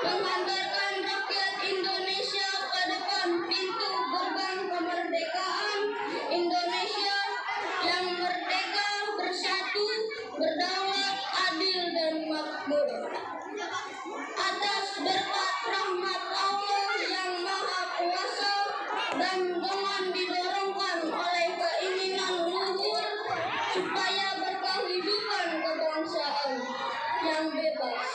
menghantarkan rakyat Indonesia ke depan pintu gerbang kemerdekaan Indonesia yang merdeka, bersatu, berdaulat, adil, dan makmur. Atas berkat rahmat Allah yang Maha Kuasa dan dengan didorongkan oleh keinginan luhur supaya berkehidupan kebangsaan yang bebas,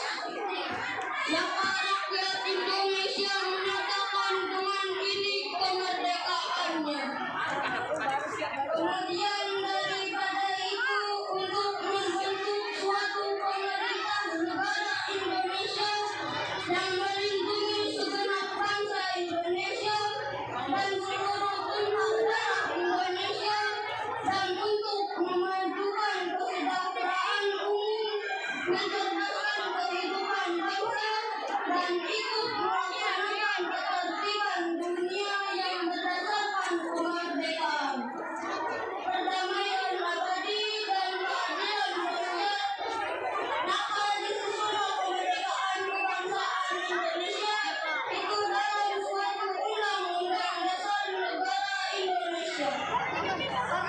maka rakyat Indonesia menyatakan dengan ini kemerdekaannya. Kemudian daripada itu, untuk membentuk suatu pemerintah negara Indonesia yang melindungi segenap bangsa Indonesia dan seluruh umat darah Indonesia, dan untuk memajukan kesejahteraan umum, mencerdaskan kehidupan bangsa, dan ikut melaksanakan ketertiban dunia yang berdasarkan kemerdekaan, perdamaian abadi, dan keadilan sosial. Maka disusunlah kemerdekaan kebangsaan Indonesia itu dalam suatu undang-undang dasar negara Indonesia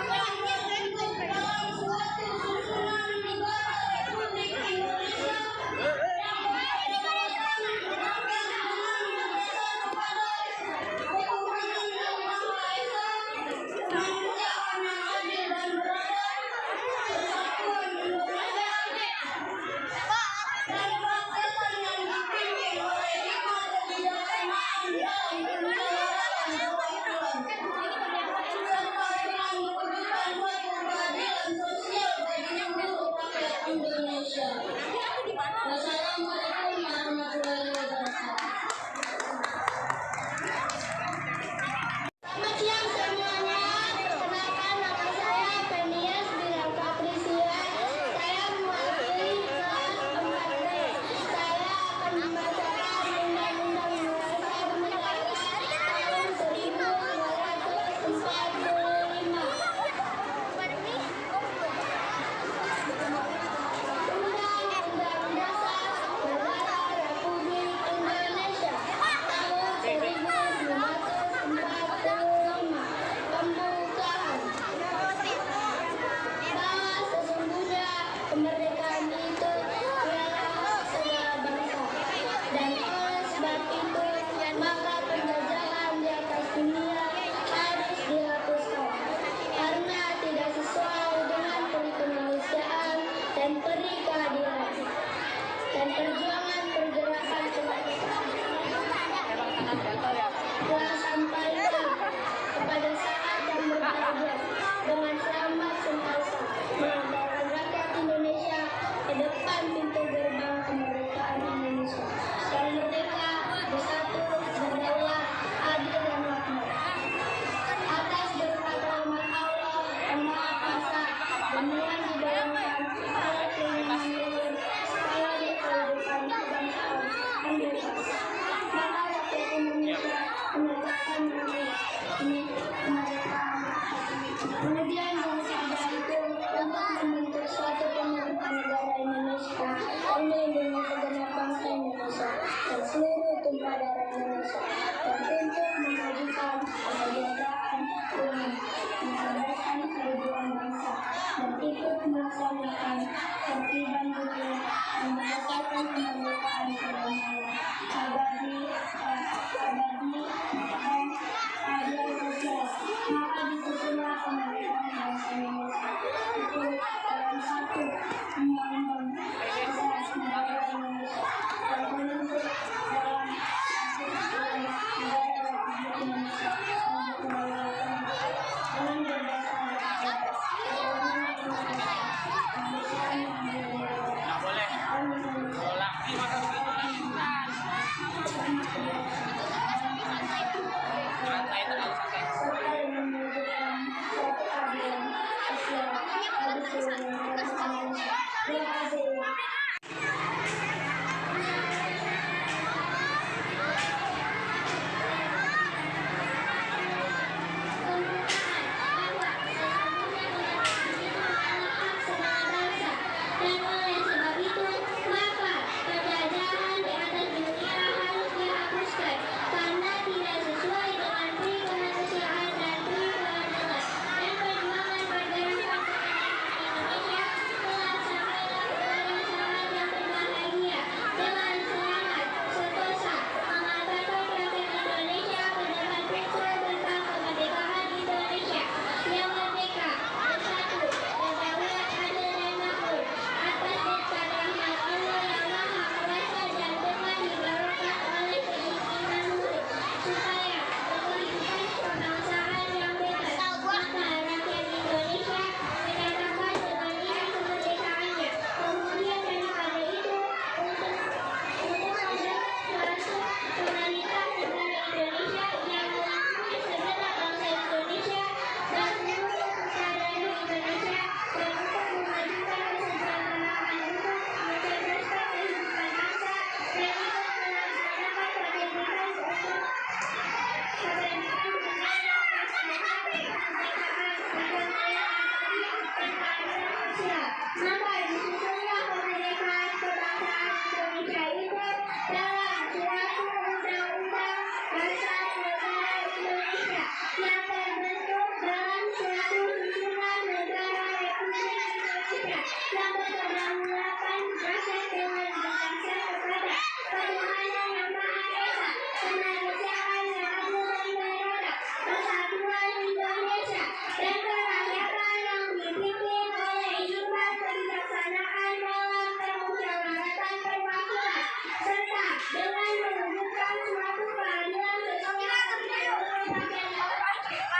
yang terbentuk dalam suatu susunan negara Republik Indonesia yang berkedaulatan rakyat dengan berdasar kepada ketuhanan yang Maha Esa, kemanusiaan yang adil dan beradab, persatuan Indonesia, dan kerakyatan yang dipimpin oleh hikmat kebijaksanaan dalam kemusyawaratan perwakilan, serta dengan mewujudkan suatu keadilan sosial bagi seluruh rakyat Indonesia. Wassalamualaikum warahmatullahi wabarakatuh. Selamat siang semuanya. Perkenalkan, nama saya Fenias Bilang Patricia. Saya mewakili kelas 4B. Saya akan membacakan Undang-Undang Nomor 1 tahun 1945. Undang-Undang Dasar Negara Republik Indonesia tahun 1945. Pembukaan. Bahwa sesungguhnya kemerdekaan itu adalah hak segala bangsa, dan oleh sebab itu maka penjajahan di atas dunia harus dihapuskan, karena tidak sesuai dengan peri kemanusiaan dan peri keadilan dan perjuangan pergerakan kebangsaan. Telah sampaikan kepada saat yang berbahagia dengan selamat sentosa mengantarkan rakyat Indonesia ke depan pintu gerbang kemerdekaan Indonesia yang merdeka, bersatu, berdaulat, adil, dan makmur. Atas berkat rahmat Allah yang Maha Kuasa dan dengan didorongkan oleh keinginan luhur supaya kehidupan kebangsaan yang bebas, maka rakyat Indonesia menyatakan ini kemerdekaan. Kemudian daripada itu, untuk membentuk suatu pemerintah negara Indonesia yang melindungi segenap bangsa Indonesia dan seluruh tumpah darah Indonesia, dan untuk memajukan kesejahteraan umum, mencerdaskan kehidupan bangsa, dan ikut melaksanakan ketertiban dunia yang berdasarkan kemerdekaan kebangsaan, abadi, dan keadilan sosial. Maka disusunlah kemerdekaan bangsa Indonesia itu dalam satu undang-undang dasar negara Indonesia yang terbentuk dalam satu susunan negara Republik Indonesia yang berkedaulatan dengan berdasar atas ketuhanan yang Maha Esa, kemanusiaan yang adil dan beradab, serta dengan mewujudkan suatu dengan mewujudkan suatu keadilan sosial seluruh rakyat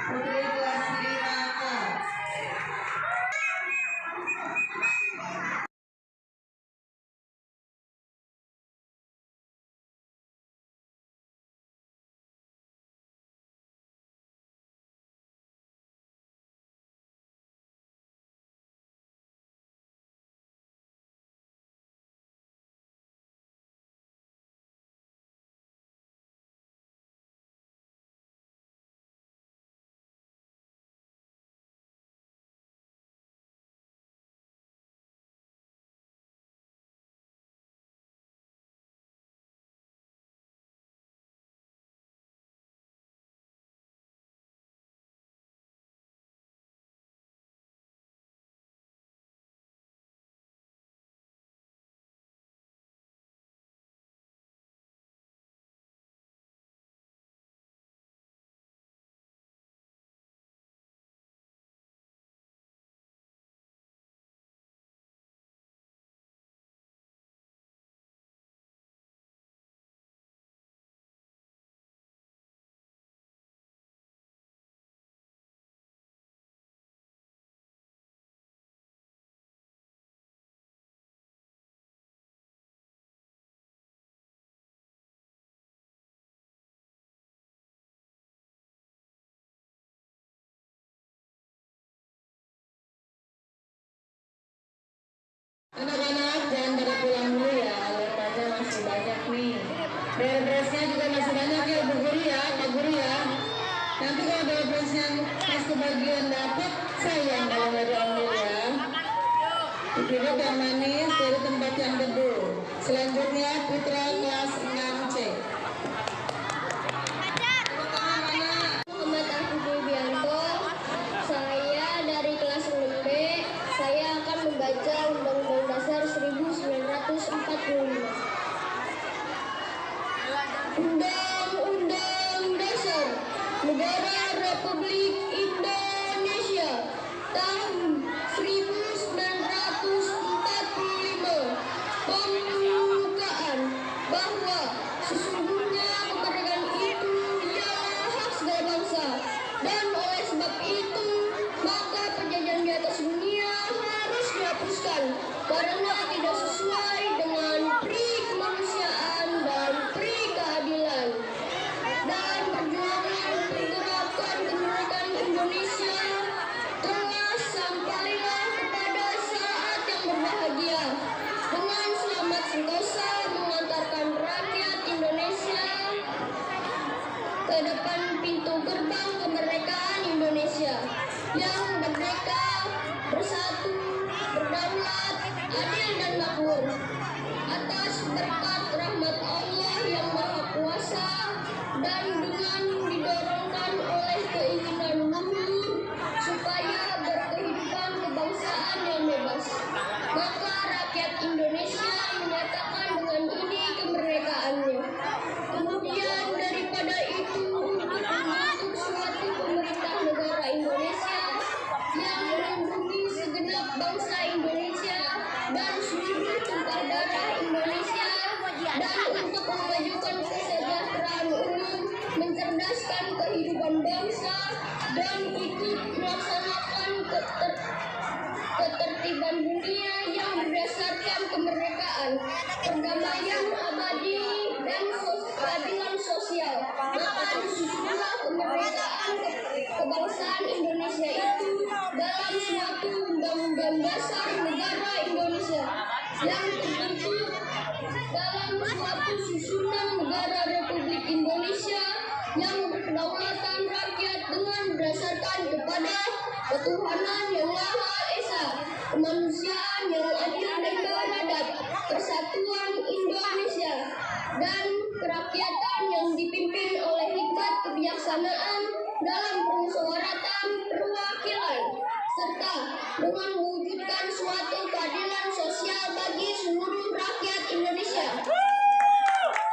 Putri Anak-anak jangan pada pulang dulu ya, leparnya masih banyak nih. Beres-beresnya juga masih banyak ya Bu Guru ya, Pak Guru ya. Nanti kalau beres-beresnya pas kebagian dapat, sayang kalau nggak diambil ya. Duduk yang manis dari tempat yang teduh. Selanjutnya putra kelas 6C. Muhammad Arfi Bianto, saya dari kelas 6B. Saya akan membaca Undang-Undang Dasar 1945. Undang-Undang Dasar Negara Republik Indonesia tahun 1945. Pembukaan bahwa sesungguhnya kemerdekaan itu ialah hak segala bangsa, dan oleh sebab itu maka penjajahan di atas dunia harus dihapuskan karena tidak sesuai dengan pri kemanusiaan dan pri keadilan. Dan perjuangan pergerakan kemerdekaan Indonesia telah sampailah kepada saat yang berbahagia dengan selamat sentosa mengantarkan rakyat Indonesia ke depan pintu gerbang kemerdekaan Indonesia yang merdeka, bersatu, berdaulat, adil dan makmur. Atas berkat rahmat Allah yang Maha Kuasa dan dengan didorongkan oleh keinginan luhur supaya berkehidupan kebangsaan yang bebas, maka rakyat Indonesia menyatakan dengan ini kemerdekaannya. Kemudian daripada itu, untuk membentuk suatu pemerintah negara Indonesia yang melindungi segenap bangsa Indonesia dan seluruh tumpah darah Indonesia, dan untuk memajukan kesejahteraan umum, mencerdaskan kehidupan bangsa, dan ikut melaksanakan ketertiban dunia yang berdasarkan kemerdekaan, perdamaian abadi, dan keadilan sosial. Maka disusunlah kemerdekaan kebangsaan Indonesia itu dalam suatu Undang-Undang Dasar Negara Indonesia yang terbentuk dalam suatu susunan negara Republik Indonesia yang berkedaulatan rakyat dengan berdasarkan kepada ketuhanan yang Maha Esa, kemanusiaan yang adil dan beradab, persatuan Indonesia, dan kerakyatan yang dipimpin oleh hikmat kebijaksanaan dalam permusyawaratan perwakilan, serta dengan mewujudkan suatu keadilan sosial bagi seluruh rakyat Indonesia.